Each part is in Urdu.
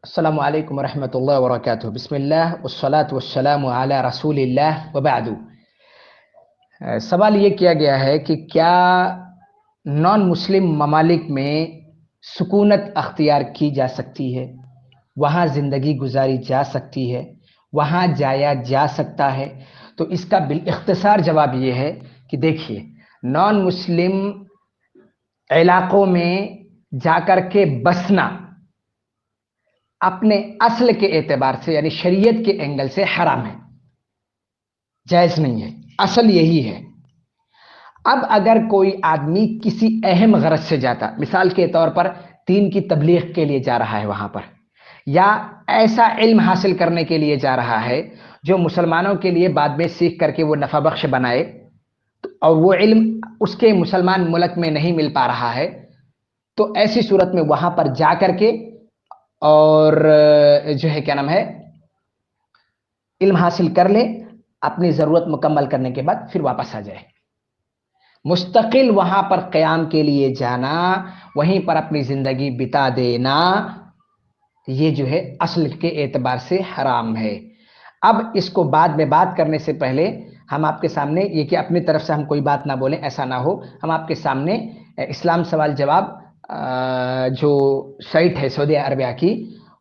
السلام علیکم ورحمۃ اللہ وبرکاتہ، بسم اللہ والصلاة والسلام علی رسول اللہ وبعد۔ سوال یہ کیا گیا ہے کہ کیا نان مسلم ممالک میں سکونت اختیار کی جا سکتی ہے، وہاں زندگی گزاری جا سکتی ہے، وہاں جایا جا سکتا ہے؟ تو اس کا بالاختصار جواب یہ ہے کہ دیکھیے، نان مسلم علاقوں میں جا کر کے بسنا اپنے اصل کے اعتبار سے یعنی شریعت کے اینگل سے حرام ہے، جائز نہیں ہے، اصل یہی ہے۔ اب اگر کوئی آدمی کسی اہم غرض سے جاتا، مثال کے طور پر دین کی تبلیغ کے لیے جا رہا ہے وہاں پر، یا ایسا علم حاصل کرنے کے لیے جا رہا ہے جو مسلمانوں کے لیے بعد میں سیکھ کر کے وہ نفع بخش بنائے، اور وہ علم اس کے مسلمان ملک میں نہیں مل پا رہا ہے، تو ایسی صورت میں وہاں پر جا کر کے اور جو ہے کیا نام ہے علم حاصل کر لے، اپنی ضرورت مکمل کرنے کے بعد پھر واپس آ جائے۔ مستقل وہاں پر قیام کے لیے جانا، وہیں پر اپنی زندگی بتا دینا، یہ جو ہے اصل کے اعتبار سے حرام ہے۔ اب اس کو بعد میں بات کرنے سے پہلے ہم آپ کے سامنے یہ کہ اپنی طرف سے ہم کوئی بات نہ بولیں، ایسا نہ ہو، ہم آپ کے سامنے اسلام سوال جواب جو سائٹ ہے سعودی عربیہ کی،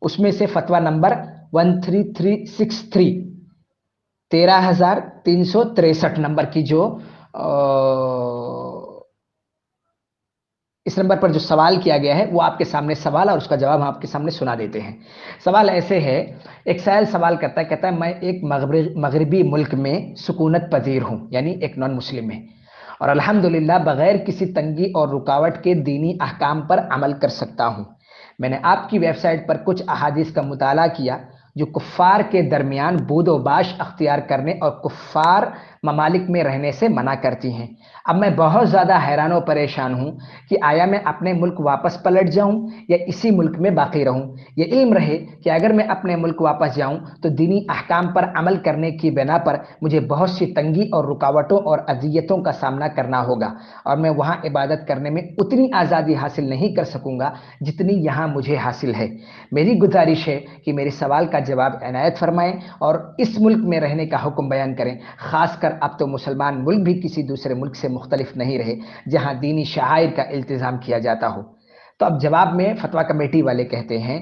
اس میں سے فتویٰ نمبر 13363 13363 نمبر کی جو اس نمبر پر جو سوال کیا گیا ہے وہ آپ کے سامنے سوال اور اس کا جواب ہم آپ کے سامنے سنا دیتے ہیں۔ سوال ایسے ہے، ایک سائل سوال کہتا ہے میں ایک مغربی ملک میں سکونت پذیر ہوں، یعنی ایک نان مسلم میں، اور الحمدللہ بغیر کسی تنگی اور رکاوٹ کے دینی احکام پر عمل کر سکتا ہوں۔ میں نے آپ کی ویب سائٹ پر کچھ احادیث کا مطالعہ کیا جو کفار کے درمیان بود و باش اختیار کرنے اور کفار ممالک میں رہنے سے منع کرتی ہیں۔ اب میں بہت زیادہ حیران و پریشان ہوں کہ آیا میں اپنے ملک واپس پلٹ جاؤں یا اسی ملک میں باقی رہوں۔ یہ علم رہے کہ اگر میں اپنے ملک واپس جاؤں تو دینی احکام پر عمل کرنے کی بنا پر مجھے بہت سی تنگی اور رکاوٹوں اور اذیتوں کا سامنا کرنا ہوگا، اور میں وہاں عبادت کرنے میں اتنی آزادی حاصل نہیں کر سکوں گا جتنی یہاں مجھے حاصل ہے۔ میری گزارش ہے کہ میرے سوال کا جواب عنایت فرمائیں اور اس ملک میں رہنے کا حکم بیان کریں، خاص کر اب تو مسلمان ملک بھی کسی دوسرے ملک سے مختلف نہیں رہے جہاں دینی شعائر کا التزام کیا جاتا ہو۔ تو اب جواب میں فتویٰ کمیٹی والے کہتے ہیں،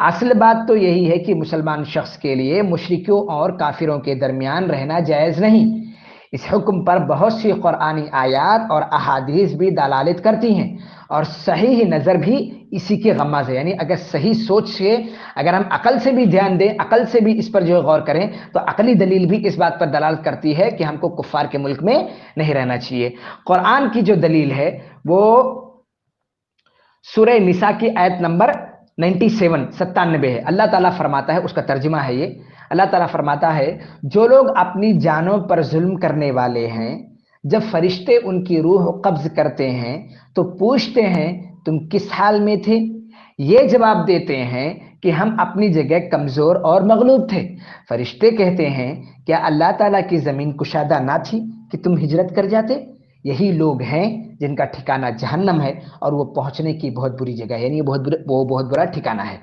اصل بات تو یہی ہے کہ مسلمان شخص کے لیے مشرکوں اور کافروں کے درمیان رہنا جائز نہیں۔ اس حکم پر بہت سی قرآنی آیات اور احادیث بھی دلالت کرتی ہیں، اور صحیح نظر بھی اسی کے غماز ہے، یعنی اگر صحیح سوچ سے، اگر ہم عقل سے بھی دھیان دیں، عقل سے بھی اس پر جو غور کریں، تو عقلی دلیل بھی اس بات پر دلالت کرتی ہے کہ ہم کو کفار کے ملک میں نہیں رہنا چاہیے۔ قرآن کی جو دلیل ہے وہ سورہ نساء کی آیت نمبر 97 ہے۔ اللہ تعالیٰ فرماتا ہے، اس کا ترجمہ ہے یہ، اللہ تعالیٰ فرماتا ہے، جو لوگ اپنی جانوں پر ظلم کرنے والے ہیں، جب فرشتے ان کی روح قبض کرتے ہیں تو پوچھتے ہیں تم کس حال میں تھے؟ یہ جواب دیتے ہیں کہ ہم اپنی جگہ کمزور اور مغلوب تھے۔ فرشتے کہتے ہیں کیا اللہ تعالیٰ کی زمین کشادہ نہ تھی کہ تم ہجرت کر جاتے؟ یہی لوگ ہیں جن کا ٹھکانہ جہنم ہے، اور وہ پہنچنے کی بہت بری جگہ ہے، یعنی وہ بہت برا ٹھکانہ ہے۔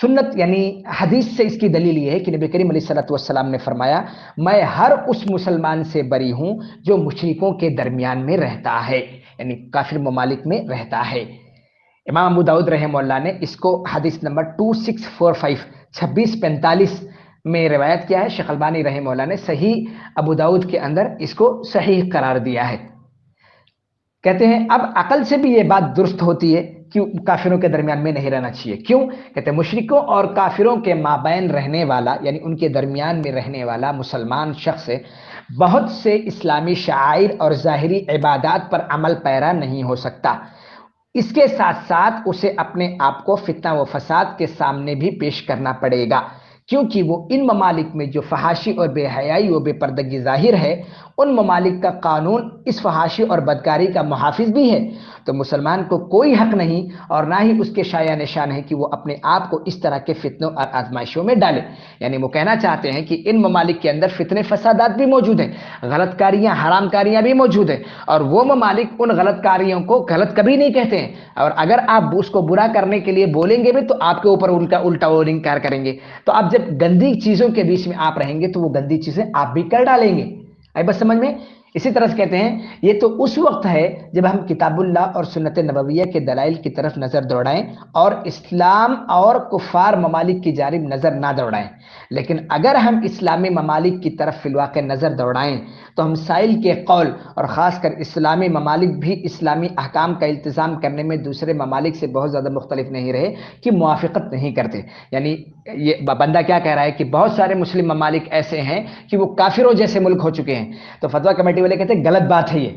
سنت یعنی حدیث سے اس کی دلیل یہ ہے کہ نبی کریم علیہ السلام نے فرمایا، میں ہر اس مسلمان سے بری ہوں جو مشرکوں کے درمیان میں رہتا ہے، یعنی کافر ممالک میں رہتا ہے۔ امام ابو داؤد رحمہ اللہ نے اس کو حدیث نمبر 2645 میں روایت کیا ہے۔ شیخ البانی رحمہ اللہ نے صحیح ابو داؤد کے اندر اس کو صحیح قرار دیا ہے۔ کہتے ہیں اب عقل سے بھی یہ بات درست ہوتی ہے کہ کافروں کے درمیان میں نہیں رہنا چاہیے۔ کیوں؟ کہتے ہیں مشرکوں اور کافروں کے مابین رہنے والا، یعنی ان کے درمیان میں رہنے والا مسلمان شخص بہت سے اسلامی شعائر اور ظاہری عبادات پر عمل پیرا نہیں ہو سکتا۔ اس کے ساتھ ساتھ اسے اپنے آپ کو فتنہ و فساد کے سامنے بھی پیش کرنا پڑے گا، کیونکہ وہ ان ممالک میں جو فحاشی اور بے حیائی و بے پردگی ظاہر ہے ان ممالک کا قانون اس فحاشی اور بدکاری کا محافظ بھی ہے، تو مسلمان کو کوئی حق نہیں اور نہ ہی اس کے شایع نشان ہے کہ وہ اپنے آپ کو اس طرح کے فتنوں اور آزمائشوں میں ڈالے۔ یعنی وہ کہنا چاہتے ہیں کہ ان ممالک کے اندر فتنے فسادات بھی موجود ہیں، غلط کاریاں حرام کاریاں بھی موجود ہیں، اور وہ ممالک ان غلط کاریوں کو غلط کبھی نہیں کہتے ہیں، اور اگر آپ اس کو برا کرنے کے لیے بولیں گے بھی تو آپ کے اوپر الٹا وہ انکار کریں گے۔ تو آپ جب گندی چیزوں کے بیچ میں آپ رہیں گے تو وہ گندی چیزیں آپ بھی کر ڈالیں گے۔ آئی بس سمجھ میں؟ اسی طرح سے کہتے ہیں یہ تو اس وقت ہے جب ہم کتاب اللہ اور سنت نبویہ کے دلائل کی طرف نظر دوڑائیں اور اسلام اور کفار ممالک کی جانب نظر نہ دوڑائیں، لیکن اگر ہم اسلامی ممالک کی طرف فی الواقع نظر دوڑائیں تو ہم سائل کے قول اور خاص کر اسلامی ممالک بھی اسلامی احکام کا التزام کرنے میں دوسرے ممالک سے بہت زیادہ مختلف نہیں رہے کہ موافقت نہیں کرتے۔ یعنی یہ بندہ کیا کہہ رہا ہے کہ بہت سارے مسلم ممالک ایسے ہیں کہ وہ کافروں جیسے ملک ہو چکے ہیں، تو فتویٰ کمیٹی والے کہتے ہیں غلط بات ہے یہ،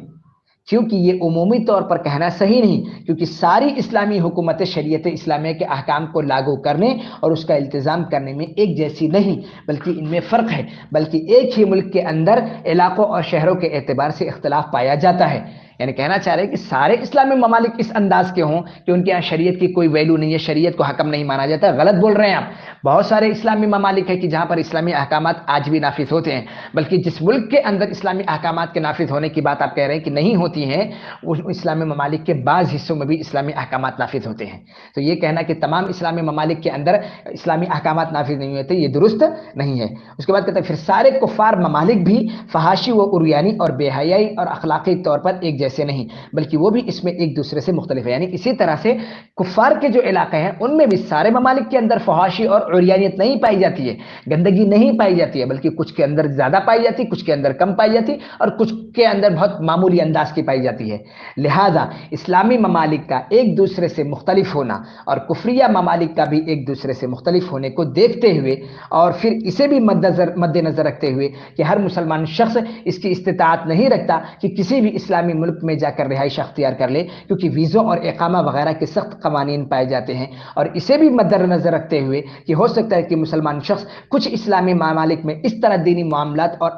کیونکہ یہ عمومی طور پر کہنا صحیح نہیں، کیونکہ ساری اسلامی حکومتیں شریعت اسلامیہ کے احکام کو لاگو کرنے اور اس کا التزام کرنے میں ایک جیسی نہیں، بلکہ ان میں فرق ہے، بلکہ ایک ہی ملک کے اندر علاقوں اور شہروں کے اعتبار سے اختلاف پایا جاتا ہے۔ یعنی کہنا چاہ رہے ہیں کہ سارے اسلامی ممالک اس انداز کے ہوں کہ ان کے یہاں شریعت کی کوئی ویلو نہیں ہے، شریعت کو حکم نہیں مانا جاتا، غلط بول رہے ہیں آپ۔ بہت سارے اسلامی ممالک ہیں کہ جہاں پر اسلامی احکامات آج بھی نافذ ہوتے ہیں، بلکہ جس ملک کے اندر اسلامی احکامات کے نافذ ہونے کی بات آپ کہہ رہے ہیں کہ نہیں ہوتی ہیں، اس اسلامی ممالک کے بعض حصوں میں بھی اسلامی احکامات نافذ ہوتے ہیں۔ تو یہ کہنا کہ تمام اسلامی ممالک کے اندر اسلامی احکامات نافذ نہیں ہوتے، یہ درست نہیں ہے۔ اس کے بعد کہتے ہیں پھر سارے کفار ممالک بھی فحاشی و عریانی اور بے حیائی اور اخلاقی طور پر ایک جیسے نہیں، بلکہ وہ بھی اس میں ایک دوسرے سے مختلف ہے۔ یعنی اسی طرح سے کفار کے جو علاقے ہیں ان میں بھی سارے ممالک کے اندر فحاشی اور عریانیت نہیں پائی جاتی ہے، گندگی نہیں پائی جاتی ہے، بلکہ کچھ کے اندر زیادہ پائی جاتی ہے، کچھ کے اندر کم پائی جاتی ہے، اور کچھ کے اندر بہت معمولی انداز کی پائی جاتی ہے۔ لہذا اسلامی ممالک کا ایک دوسرے سے مختلف ہونا اور کفریہ ممالک کا بھی ایک دوسرے سے مختلف ہونے کو دیکھتے ہوئے اور پھر اسے بھی مد نظر رکھتے ہوئے کہ ہر مسلمان شخص اس کی استطاعت نہیں رکھتا کہ کسی بھی اسلامی ملک میں جا کر رہائش اختیار کر لے، کیونکہ ویزوں اور اقامہ وغیرہ کے سخت قوانین پائے جاتے ہیں، اور اسے بھی مد نظر رکھتے ہوئے کہ ہو سکتا ہے کہ مسلمان شخص کچھ اسلامی ممالک میں اس طرح دینی معاملات اور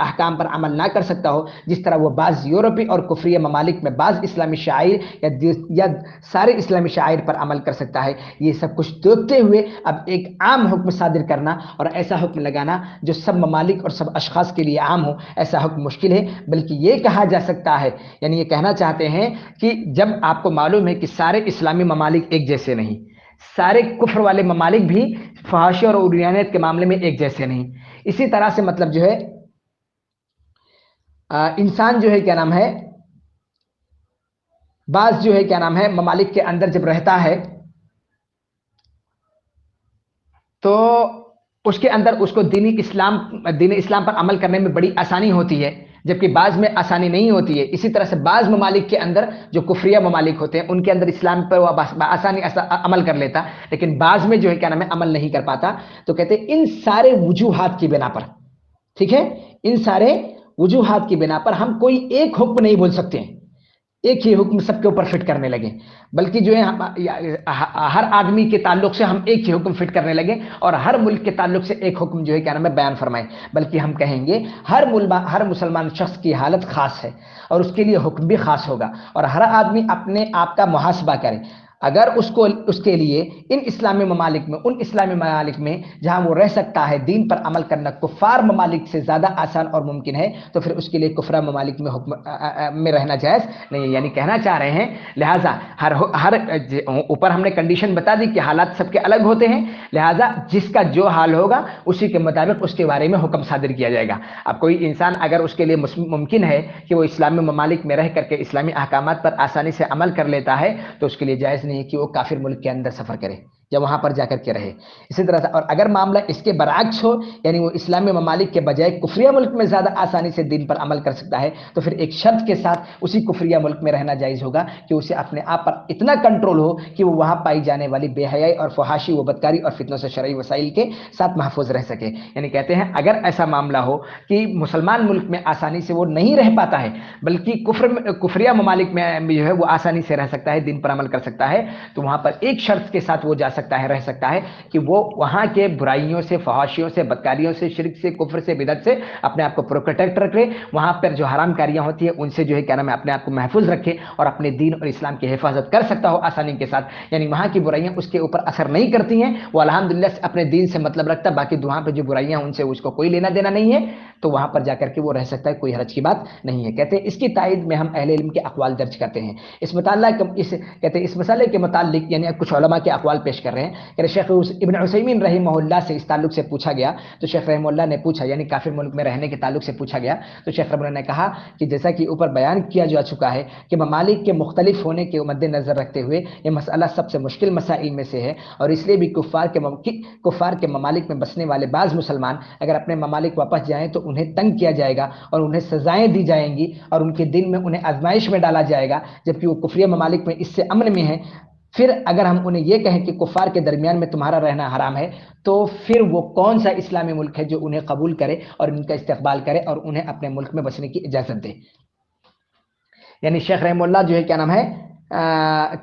احکام پر عمل نہ کر سکتا ہو جس طرح وہ بعض یورپی اور کفریہ ممالک میں بعض اسلامی شعائر یا سارے اسلامی شعائر پر عمل کر سکتا ہے۔ یہ سب کچھ دیکھتے ہوئے اب ایک عام حکم صادر کرنا اور ایسا حکم لگانا جو سب ممالک اور سب اشخاص کے لیے عام ہو، ایسا حکم مشکل ہے۔ بلکہ یہ کہا جا سکتا ہے، یعنی یہ کہنا چاہتے ہیں کہ جب آپ کو معلوم ہے کہ سارے اسلامی ممالک ایک جیسے نہیں، سارے کفر والے ممالک بھی فحاشی اور عریانیت کے معاملے میں ایک جیسے نہیں، اسی طرح سے مطلب جو ہے انسان جو ہے کیا نام ہے بعض جو ہے کیا نام ہے ممالک کے اندر جب رہتا ہے تو اس کے اندر اس کو دین اسلام پر عمل کرنے میں بڑی آسانی ہوتی ہے، جبکہ بعض میں آسانی نہیں ہوتی ہے۔ اسی طرح سے بعض ممالک کے اندر جو کفریہ ممالک ہوتے ہیں ان کے اندر اسلام پر وہ آسانی عمل کر لیتا، لیکن بعض میں جو ہے کیا نام ہے عمل نہیں کر پاتا۔ تو کہتے ہیں ان سارے وجوہات کی بنا پر، ٹھیک ہے، ان سارے وجوہات کی بنا پر ہم کوئی ایک حکم نہیں بول سکتے ہیں، ایک ہی حکم سب کے اوپر فٹ کرنے لگے، بلکہ جو ہے ہر آدمی کے تعلق سے ہم ایک ہی حکم فٹ کرنے لگے اور ہر ملک کے تعلق سے ایک حکم جو ہے کیا نام ہے بیان فرمائیں، بلکہ ہم کہیں گے ہر مسلمان شخص کی حالت خاص ہے اور اس کے لیے حکم بھی خاص ہوگا، اور ہر آدمی اپنے آپ کا محاسبہ کرے۔ اگر اس کے لیے ان اسلامی ممالک میں جہاں وہ رہ سکتا ہے دین پر عمل کرنا کفار ممالک سے زیادہ آسان اور ممکن ہے، تو پھر اس کے لیے کفر ممالک میں رہنا جائز نہیں، یعنی کہنا چاہ رہے ہیں لہٰذا اوپر ہم نے کنڈیشن بتا دی کہ حالات سب کے الگ ہوتے ہیں، لہٰذا جس کا جو حال ہوگا اسی کے مطابق اس کے بارے میں حکم صادر کیا جائے گا۔ اب کوئی انسان اگر اس کے لیے ممکن ہے کہ وہ اسلامی ممالک میں رہ کر کے اسلامی احکامات پر آسانی سے عمل کر لیتا ہے تو اس کے لیے جائز نہیں ہے کہ وہ کافر ملک کے اندر سفر کرے یا وہاں پر جا کر کے رہے۔ اسی طرح سے اور اگر معاملہ اس کے برعکس ہو، یعنی وہ اسلامی ممالک کے بجائے کفریہ ملک میں زیادہ آسانی سے دین پر عمل کر سکتا ہے، تو پھر ایک شرط کے ساتھ اسی کفریہ ملک میں رہنا جائز ہوگا کہ اسے اپنے آپ پر اتنا کنٹرول ہو کہ وہ وہاں پائی جانے والی بے حیائی اور فحاشی و بدکاری اور فتنوں سے شرعی وسائل کے ساتھ محفوظ رہ سکے۔ یعنی کہتے ہیں اگر ایسا معاملہ ہو کہ مسلمان ملک میں آسانی سے وہ نہیں رہ پاتا ہے بلکہ کفریہ ممالک میں جو ہے وہ آسانی سے رہ سکتا ہے، دین پر عمل کر سکتا ہے، تو وہاں پر ایک شرط کے ساتھ وہ جا سکتا ہے، رہ سکتا ہے کہ وہ وہاں کے برائیوں سے، فحاشیوں سے، بدکاریوں سے، شرک سے، کفر سے، بدعت سے اپنے آپ کو پروٹیکٹ رکھے، وہاں پر جو حرام کاریاں ہوتی ہیں ان سے جو ہے کیا نام ہے اپنے آپ کو محفوظ رکھے، اور اپنے دین اور اسلام کی حفاظت کر سکتا ہو آسانی کے ساتھ، یعنی وہاں کی برائیاں اس کے اوپر اثر نہیں کرتی ہیں، وہ الحمدللہ اپنے دین سے مطلب رکھتا ہے، باقی وہاں پہ جو برائیاں ان سے اس کو کوئی لینا دینا نہیں ہے، تو وہاں پر جا کر کے وہ رہ سکتا ہے، کوئی حرج کی بات نہیں ہے۔ کہتے ہیں اس کی تائید میں ہم اہل علم کے اقوال درج کرتے ہیں، اس کہتے ہیں اس مسئلے کے متعلق یعنی کچھ علماء کے اقوال پیش کر رہے ہیں کہ شیخ ابن عثیمین رحمہ اللہ سے اس تعلق سے پوچھا گیا، تو شیخ رحمہ اللہ نے پوچھا، یعنی کافر ملک میں رہنے کے تعلق سے پوچھا گیا، تو شیخ رحمہ اللہ نے کہا کہ جیسا کہ اوپر بیان کیا جا چکا ہے کہ ممالک کے مختلف ہونے کے مد نظر رکھتے ہوئے یہ مسئلہ سب سے مشکل مسائل میں سے ہے، اور اس لیے بھی کفار کے ممالک میں بسنے والے بعض مسلمان اگر اپنے ممالک واپس جائیں تو انہیں تنگ کیا جائے گا اور انہیں سزائیں دی جائیں گی اور ان کے دل میں انہیں آزمائش میں ڈالا جائے گا، جبکہ وہ کفریہ ممالک میں اس سے امن میں ہیں۔ پھر اگر ہم انہیں یہ کہیں کہ کفار کے درمیان میں تمہارا رہنا حرام ہے، تو پھر وہ کون سا اسلامی ملک ہے جو انہیں قبول کرے اور ان کا استقبال کرے اور انہیں اپنے ملک میں بسنے کی اجازت دے؟ یعنی شیخ رحمہ اللہ جو ہے کیا نام ہے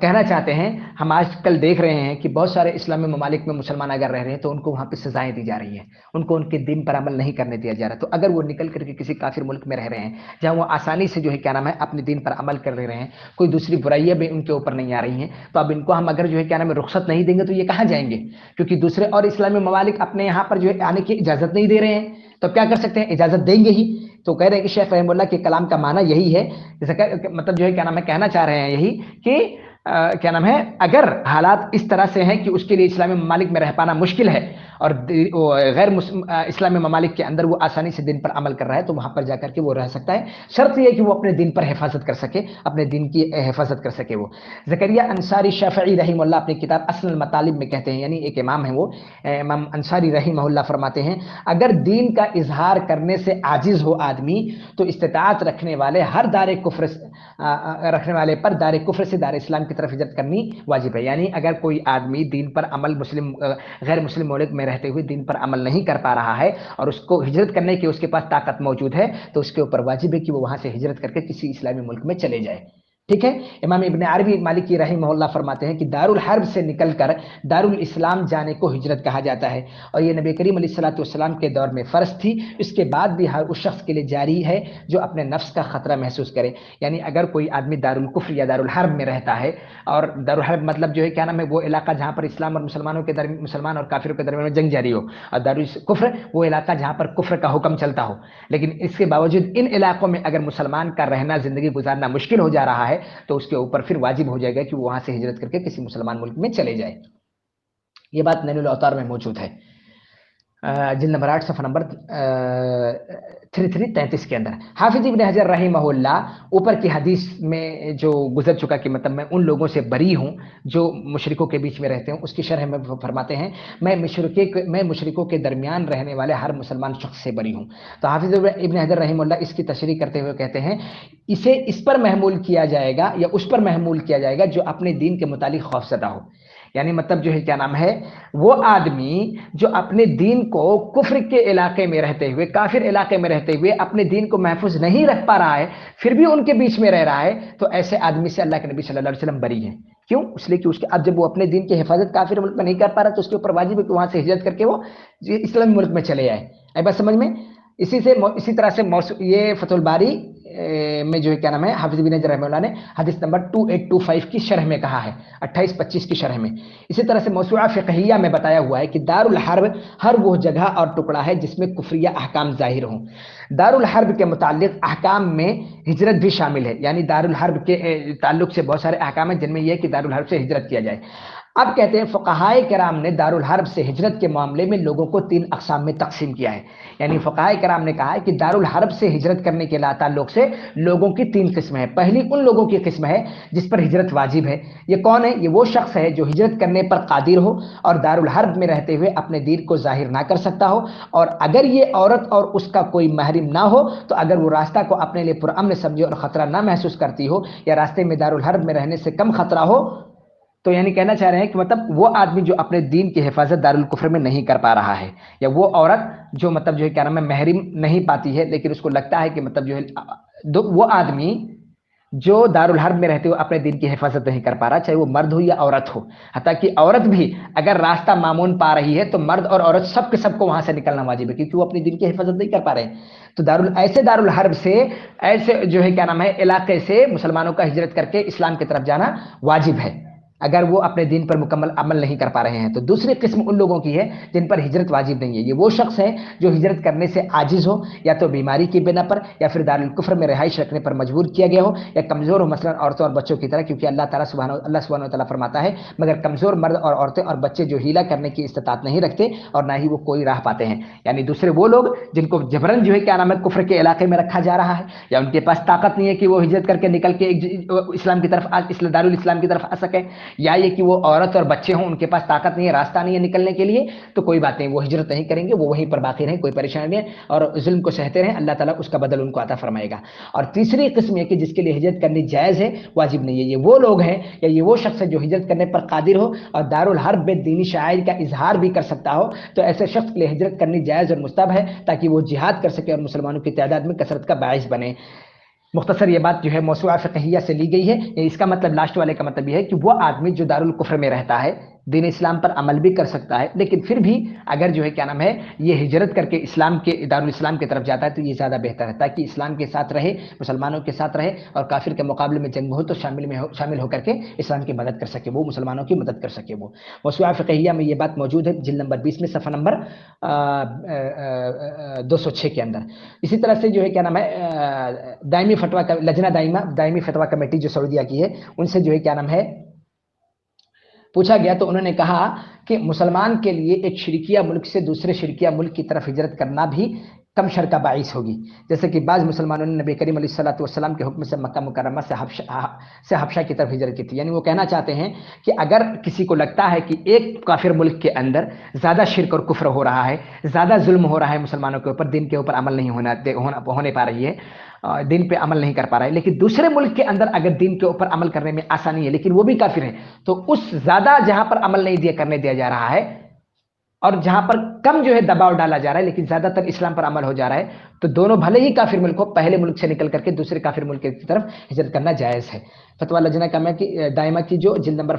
کہنا چاہتے ہیں، ہم آج کل دیکھ رہے ہیں کہ بہت سارے اسلامی ممالک میں مسلمان اگر رہ رہے ہیں تو ان کو وہاں پہ سزائیں دی جا رہی ہیں، ان کو ان کے دین پر عمل نہیں کرنے دیا جا رہا، تو اگر وہ نکل کر کے کسی کافر ملک میں رہ رہے ہیں جہاں وہ آسانی سے جو ہے کیا نام ہے اپنے دین پر عمل کر لے رہے ہیں، کوئی دوسری برائیاں بھی ان کے اوپر نہیں آ رہی ہیں، تو اب ان کو ہم اگر جو ہے کیا نام ہے رخصت نہیں دیں گے تو یہ کہاں جائیں گے؟ کیونکہ دوسرے اور اسلامی ممالک اپنے یہاں پر جو ہے آنے کی اجازت نہیں دے رہے ہیں، تو کیا کر سکتے ہیں؟ اجازت دیں گے ہی۔ تو کہہ رہے ہیں کہ شیخ رحمہ اللہ کے کلام کا معنی یہی ہے، مطلب جو ہے کیا نام ہے کہنا چاہ رہے ہیں یہی کہ کیا نام ہے اگر حالات اس طرح سے ہیں کہ اس کے لیے اسلامی ممالک میں رہ پانا مشکل ہے اور غیر اسلامی ممالک کے اندر وہ آسانی سے دین پر عمل کر رہا ہے، تو وہاں پر جا کر کے وہ رہ سکتا ہے، شرط یہ ہے کہ وہ اپنے دین پر حفاظت کر سکے، اپنے دین کی حفاظت کر سکے۔ وہ زکریا انصاری شافعی رحمہ اللہ اپنی کتاب اصل المطالب میں کہتے ہیں، یعنی ایک امام ہے وہ امام انصاری رحمہ اللہ فرماتے ہیں اگر دین کا اظہار کرنے سے عاجز ہو آدمی تو استطاعت رکھنے والے ہر رکھنے والے پر دار کفر سے دار اسلام کی طرف ہجرت کرنی واجب ہے، یعنی اگر کوئی آدمی دین پر عمل غیر مسلم ملک میں رہتے ہوئے دین پر عمل نہیں کر پا رہا ہے اور اس کو ہجرت کرنے کی اس کے پاس طاقت موجود ہے، تو اس کے اوپر واجب ہے کہ وہ وہاں سے ہجرت کر کے کسی اسلامی ملک میں چلے جائے۔ ٹھیک ہے، امام ابن عربی مالکی رحمہ اللہ فرماتے ہیں کہ دار الحرب سے نکل کر دار الاسلام جانے کو ہجرت کہا جاتا ہے، اور یہ نبی کریم علیہ الصلوۃ والسلام کے دور میں فرض تھی، اس کے بعد بھی ہر اس شخص کے لیے جاری ہے جو اپنے نفس کا خطرہ محسوس کرے، یعنی اگر کوئی آدمی دار الکفر یا دار الحرب میں رہتا ہے، اور دار الحرب مطلب جو ہے کیا نام ہے وہ علاقہ جہاں پر اسلام اور مسلمان اور کافروں کے درمیان جنگ جاری ہو، اور دار الکفر وہ علاقہ جہاں پر کفر کا حکم چلتا ہو، لیکن اس کے باوجود ان علاقوں میں اگر مسلمان کا رہنا، زندگی گزارنا مشکل ہو جا رہا ہے تو اس کے اوپر پھر واجب ہو جائے گا کہ وہ وہاں سے ہجرت کر کے کسی مسلمان ملک میں چلے جائے۔ یہ بات نیل الاوطار میں موجود ہے، جلد نمبر 8 صفحہ نمبر 3333 کے اندر۔ حافظ ابن حجر رحمہ اللہ اوپر کی حدیث میں جو گزر چکا کہ مطلب میں ان لوگوں سے بری ہوں جو مشرکوں کے بیچ میں رہتے ہیں، اس کی شرح میں فرماتے ہیں میں مشرکوں کے درمیان رہنے والے ہر مسلمان شخص سے بری ہوں۔ تو حافظ ابن حجر رحمہ اللہ اس کی تشریح کرتے ہوئے کہتے ہیں اسے اس پر محمول کیا جائے گا یا اس پر محمول کیا جائے گا جو اپنے دین کے متعلق خوفزدہ ہو، یعنی مطلب جو ہے کیا نام ہے وہ آدمی جو اپنے دین کو کفر کے علاقے میں رہتے ہوئے، کافر علاقے میں رہتے ہوئے اپنے دین کو محفوظ نہیں رکھ پا رہا ہے، پھر بھی ان کے بیچ میں رہ رہا ہے، تو ایسے آدمی سے اللہ کے نبی صلی اللہ علیہ وسلم بری ہیں۔ کیوں؟ اس لیے کہ اس کے اب جب وہ اپنے دین کی حفاظت کافر ملک میں نہیں کر پا رہا تو اس کے اوپر واجب ہے کہ وہاں سے ہجرت کر کے وہ اسلامی ملک میں چلے آئے۔ اے بات سمجھ میں؟ اسی طرح سے یہ فتح الباری میں جو ہے کیا نام ہے حافظ بن حجر رحمہ اللہ نے حدیث نمبر 2825 کی شرح میں کہا ہے، 2825 کی شرح میں۔ اسی طرح سے موسوعہ فقہیہ میں بتایا ہوا ہے کہ دار الحرب ہر وہ جگہ اور ٹکڑا ہے جس میں کفریہ احکام ظاہر ہوں۔ دار الحرب کے متعلق احکام میں ہجرت بھی شامل ہے، یعنی دار الحرب کے تعلق سے بہت سارے احکام ہیں جن میں یہ ہے کہ دار الحرب سے ہجرت کیا جائے۔ اب کہتے ہیں فقہائے کرام نے دار الحرب سے ہجرت کے معاملے میں لوگوں کو 3 اقسام میں تقسیم کیا ہے، یعنی فقہائے کرام نے کہا ہے کہ دار الحرب سے ہجرت کرنے کے تعلق سے لوگوں کی 3 قسمیں ہیں۔ پہلی ان لوگوں کی قسم ہے جس پر ہجرت واجب ہے۔ یہ کون ہے؟ یہ وہ شخص ہے جو ہجرت کرنے پر قادر ہو اور دار الحرب میں رہتے ہوئے اپنے دین کو ظاہر نہ کر سکتا ہو، اور اگر یہ عورت اور اس کا کوئی محرم نہ ہو تو اگر وہ راستہ کو اپنے لیے پرامن سمجھے اور خطرہ نہ محسوس کرتی ہو یا راستے میں دار الحرب میں رہنے سے کم خطرہ ہو، تو یعنی کہنا چاہ رہے ہیں کہ مطلب وہ آدمی جو اپنے دین کی حفاظت دار الکفر میں نہیں کر پا رہا ہے، یا وہ عورت جو مطلب جو ہے کیا نام ہے محرم نہیں پاتی ہے لیکن اس کو لگتا ہے کہ مطلب جو ہے وہ آدمی جو دارالحرب میں رہتے ہوئے اپنے دین کی حفاظت نہیں کر پا رہا، چاہے وہ مرد ہو یا عورت ہو، حتیٰ کہ عورت بھی اگر راستہ معمون پا رہی ہے تو مرد اور عورت سب کے سب کو وہاں سے نکلنا واجب ہے، کیونکہ وہ اپنے دین کی حفاظت نہیں کر پا رہے ہیں۔ تو ایسے دارالحرب سے، ایسے جو ہے کیا نام ہے علاقے سے مسلمانوں کا ہجرت کر کے اسلام کی طرف جانا واجب ہے، اگر وہ اپنے دین پر مکمل عمل نہیں کر پا رہے ہیں۔ تو دوسری قسم ان لوگوں کی ہے جن پر ہجرت واجب نہیں ہے، یہ وہ شخص ہے جو ہجرت کرنے سے عاجز ہو، یا تو بیماری کی بنا پر، یا پھر دارالکفر میں رہائش رکھنے پر مجبور کیا گیا ہو، یا کمزور ہو، مثلا عورتوں اور بچوں کی طرح، کیونکہ اللہ سبحانہ وتعالی فرماتا ہے مگر کمزور مرد اور عورتیں اور بچے جو ہیلا کرنے کی استطاعت نہیں رکھتے اور نہ ہی وہ کوئی راہ پاتے ہیں، یعنی دوسرے وہ لوگ جن کو جبرن جو ہے کیا نام ہے کفر کے علاقے میں رکھا جا رہا ہے، یا ان کے پاس طاقت نہیں ہے کہ وہ ہجرت کر کے نکل کے اسلام کی طرف دارالاسلام کی طرف آ سکے، یا یہ کہ وہ عورت اور بچے ہوں ان کے پاس طاقت نہیں ہے، راستہ نہیں ہے نکلنے کے لیے، تو کوئی بات نہیں، وہ ہجرت نہیں کریں گے، وہ وہیں پر باقی رہیں، کوئی پریشانی نہیں ہے، اور ظلم کو سہتے رہیں، اللہ تعالیٰ اس کا بدل ان کو عطا فرمائے گا۔ اور تیسری قسم یہ کہ جس کے لیے ہجرت کرنی جائز ہے، واجب نہیں ہے، یہ وہ لوگ ہیں یا یہ وہ شخص ہے جو ہجرت کرنے پر قادر ہو اور دارالحرب میں دینی شعائر کا اظہار بھی کر سکتا ہو، تو ایسے شخص کے لیے ہجرت کرنی جائز اور مستحب ہے، تاکہ وہ جہاد کر سکے اور مسلمانوں کی تعداد میں کثرت کا باعث بنے۔ مختصر یہ بات جو ہے موسوعہ فقہیہ سے لی گئی ہے، اس کا مطلب لاسٹ والے کا مطلب یہ ہے کہ وہ آدمی جو دارالکفر میں رہتا ہے، دین اسلام پر عمل بھی کر سکتا ہے، لیکن پھر بھی اگر جو ہے کیا نام ہے یہ ہجرت کر کے اسلام کے دارالاسلام کی طرف جاتا ہے تو یہ زیادہ بہتر ہے، تاکہ اسلام کے ساتھ رہے، مسلمانوں کے ساتھ رہے، اور کافر کے مقابلے میں جنگ ہو تو شامل ہو کر کے اسلام کی مدد کر سکے، وہ مسلمانوں کی مدد کر سکے۔ وہ موسوعہ فقہیہ میں یہ بات موجود ہے، جلد نمبر 20 میں، صفحہ نمبر 206 کے اندر۔ اسی طرح سے جو ہے کیا نام ہے دائمی فتویٰ لجنہ دائمی فتویٰ کمیٹی جو سعودیہ کی ہے، ان سے جو ہے کیا نام ہے پوچھا گیا تو انہوں نے کہا کہ مسلمان کے لیے ایک شرکیہ ملک سے دوسرے شرکیہ ملک کی طرف ہجرت کرنا بھی کم شر کا باعث ہوگی، جیسے کہ بعض مسلمانوں نے نبی کریم علیہ السلام کے حکم سے مکہ مکرمہ سے حبشہ کی طرف ہجرت کی تھی، یعنی وہ کہنا چاہتے ہیں کہ اگر کسی کو لگتا ہے کہ ایک کافر ملک کے اندر زیادہ شرک اور کفر ہو رہا ہے، زیادہ ظلم ہو رہا ہے مسلمانوں کے اوپر، دین کے اوپر عمل نہیں ہونے پا رہی ہے، دین پہ عمل نہیں کر پا رہا ہے، لیکن دوسرے ملک کے اندر اگر دین کے اوپر عمل کرنے میں آسانی ہے لیکن وہ بھی کافر ہے، تو اس زیادہ جہاں پر عمل نہیں کرنے دیا جا رہا ہے اور جہاں پر کم جو ہے دباؤ ڈالا جا رہا ہے لیکن زیادہ تر اسلام پر عمل ہو جا رہا ہے، تو دونوں بھلے ہی کافر ملک ہو، پہلے ملک سے نکل کر کے دوسرے کافر ملک کی طرف ہجرت کرنا جائز ہے۔ فتویٰ لجنہ دائمہ کی جو جلد نمبر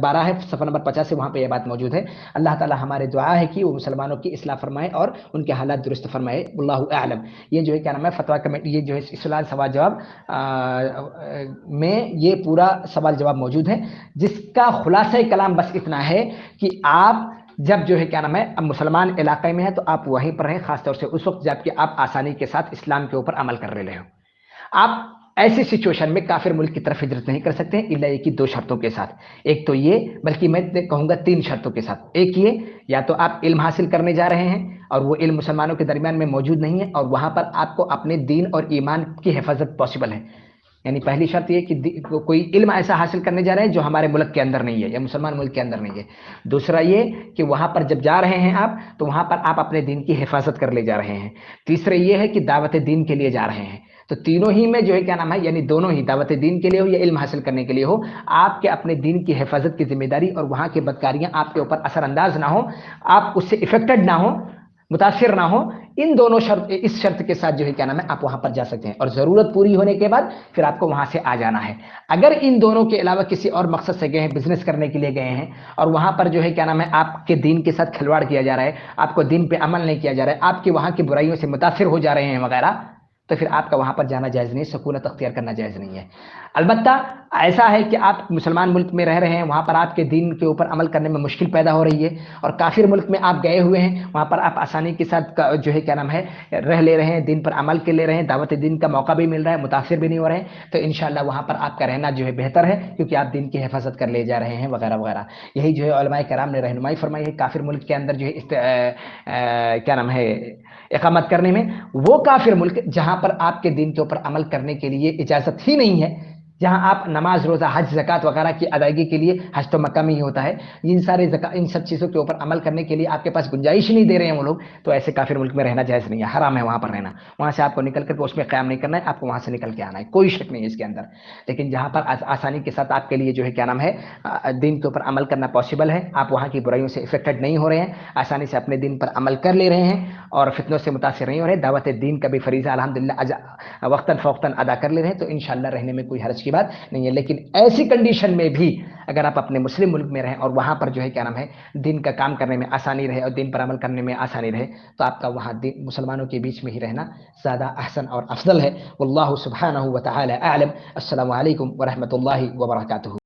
12 ہے، صفحہ نمبر 50 سے، وہاں پہ یہ بات موجود ہے۔ اللہ تعالی ہمارے دعا ہے کہ وہ مسلمانوں کی اصلاح فرمائے اور ان کے حالات درست فرمائے، واللہ اعلم۔ یہ جو ہے کیا نام ہے فتویٰ کمیٹی، یہ جو ہے سوال سوال جواب میں یہ پورا سوال جواب موجود ہے، جس کا خلاصہ کلام بس اتنا ہے کہ آپ جب جو ہے کیا نام ہے اب مسلمان علاقے میں ہے تو آپ وہیں پر رہیں، خاص طور سے اس وقت جب کہ آپ آسانی کے ساتھ اسلام کے اوپر عمل کر رہے ہو۔ آپ ایسی سچویشن میں کافر ملک کی طرف ہجرت نہیں کر سکتے الا ایک ہی 2 شرطوں کے ساتھ، ایک تو یہ، بلکہ میں کہوں گا 3 شرطوں کے ساتھ۔ ایک یہ، یا تو آپ علم حاصل کرنے جا رہے ہیں اور وہ علم مسلمانوں کے درمیان میں موجود نہیں ہے اور وہاں پر آپ کو اپنے دین اور ایمان کی حفاظت پاسبل ہے، یعنی پہلی شرط یہ کہ کوئی علم ایسا حاصل کرنے جا رہے ہیں جو ہمارے ملک کے اندر نہیں ہے یا مسلمان ملک کے اندر نہیں ہے۔ دوسرا یہ کہ وہاں پر جب جا رہے ہیں آپ تو وہاں پر آپ اپنے دین کی حفاظت کر لے جا رہے ہیں۔ تیسرا یہ ہے کہ دعوت دین کے لیے جا رہے ہیں۔ تو تینوں ہی میں جو ہے کیا نام ہے، یعنی دونوں ہی، دعوت دین کے لیے ہو یا علم حاصل کرنے کے لیے ہو، آپ کے اپنے دین کی حفاظت کی ذمہ داری اور وہاں کی بدکاریاں آپ کے اوپر اثر انداز نہ ہو، آپ اس سے افیکٹڈ نہ ہو، متاثر نہ ہو، ان دونوں اس شرط کے ساتھ جو ہے کیا نام ہے آپ وہاں پر جا سکتے ہیں، اور ضرورت پوری ہونے کے بعد پھر آپ کو وہاں سے آ جانا ہے۔ اگر ان دونوں کے علاوہ کسی اور مقصد سے گئے ہیں، بزنس کرنے کے لیے گئے ہیں اور وہاں پر جو ہے کیا نام ہے آپ کے دین کے ساتھ کھلواڑ کیا جا رہا ہے، آپ کو دین پہ عمل نہیں کیا جا رہا ہے، آپ کے وہاں کی برائیوں سے متاثر ہو جا رہے ہیں وغیرہ، تو پھر آپ کا وہاں پر جانا جائز نہیں، سکونت اختیار کرنا جائز نہیں ہے۔ البتہ ایسا ہے کہ آپ مسلمان ملک میں رہ رہے ہیں، وہاں پر آپ کے دین کے اوپر عمل کرنے میں مشکل پیدا ہو رہی ہے، اور کافر ملک میں آپ گئے ہوئے ہیں، وہاں پر آپ آسانی کے ساتھ جو ہے کیا نام ہے رہ لے رہے ہیں، دین پر عمل کے لے رہے ہیں، دعوت دین کا موقع بھی مل رہا ہے، متاثر بھی نہیں ہو رہے ہیں، تو انشاءاللہ وہاں پر آپ کا رہنا جو ہے بہتر ہے، کیونکہ آپ دین کی حفاظت کر لے جا رہے ہیں وغیرہ وغیرہ۔ یہی جو ہے علماء کرام نے رہنمائی فرمائی ہے کافر ملک کے اندر جو ہے کیا نام ہے اقامت کرنے میں، وہ کافر ملک جہاں پر آپ کے دین کے اوپر عمل کرنے کے لیے اجازت ہی نہیں ہے، جہاں آپ نماز روزہ حج زکات وغیرہ کی ادائیگی کے لیے حج تو مکہ میں ہی ہوتا ہے، ان سب چیزوں کے اوپر عمل کرنے کے لیے آپ کے پاس گنجائش نہیں دے رہے ہیں وہ لوگ، تو ایسے کافر ملک میں رہنا جائز نہیں ہے، حرام ہے وہاں پر رہنا، وہاں سے آپ کو نکل کر کے اس میں قیام نہیں کرنا ہے، آپ کو وہاں سے نکل کے آنا ہے، کوئی شک نہیں ہے اس کے اندر۔ لیکن جہاں پر آسانی کے ساتھ آپ کے لیے جو ہے کیا نام ہے دین کے اوپر عمل کرنا پاسبل ہے، آپ وہاں کی برائیوں سے افیکٹڈ نہیں ہو رہے ہیں، آسانی سے اپنے دین پر عمل کر لے رہے ہیں اور فتنوں سے متاثر نہیں ہو رہے، دعوت دین کا بھی فریضہ الحمدللہ وقتاً فوقتاً ادا کر لے رہے ہیں، تو انشاءاللہ رہنے میں کوئی حرج کی بات نہیں ہے۔ لیکن ایسی کنڈیشن میں بھی اگر آپ اپنے مسلم ملک میں رہیں اور وہاں پر جو ہے کیا نام ہے دین کا کام کرنے میں آسانی رہے اور دین پر عمل کرنے میں آسانی رہے، تو آپ کا وہاں مسلمانوں کے بیچ میں ہی رہنا زیادہ احسن اور افضل ہے۔ واللہ سبحانہ و تعالی اعلم۔ السلام علیکم ورحمۃ اللہ وبرکاتہ۔